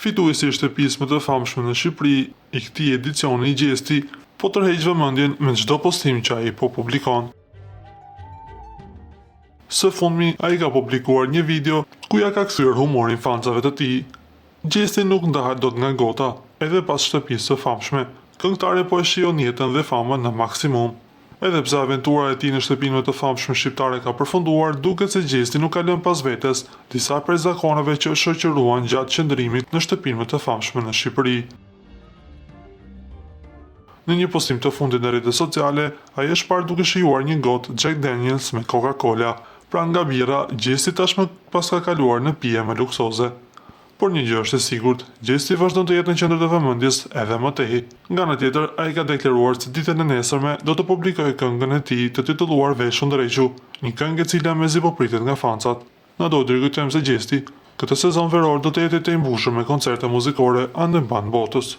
Fituesi i shtëpisë më të famshme në Shqipëri i këtij edicioni i Gjesti po tërheq vëmendjen me çdo postim që ai po publikon. Së fundmi, ai ka publikuar një video ku ja ka kthyer humorin fansave të tij. Gjesti nuk ndahet dot nga gota, edhe pas shtëpisë së famshme. Këngëtari po e shijon jetën dhe famën në maksimum. Edhe pse aventura e tij në shtëpinë më të famshme shqiptare ka përfunduar, duket se Gjesti nuk ka lënë pas vetes disa prej zakoneve që shoqëruan gjatë qëndrimit në shtëpinë më të famshme në Shqipëri. Në një postim të fundit në rrjetet sociale, ai është parë duke shijuar një gotë Jack Daniels me Coca-Cola. Pra nga bira, Gjesti tashmë pas ka kaluar në pije më luksoze. Por një gjë është e sigurt, Gjesti vazhdon të jetë në qendër të vëmendjes edhe më tej. Nga ana tjetër, ai ka deklaruar se ditën e nesërme do të publikojë këngën e tij të titulluar Veshun Drequ, një këngë e cila mezi po pritet nga fansat. Na do të rikujtojmë se Gjesti këtë sezon veror do të jetë i mbushur me koncerte muzikore ande mban botës.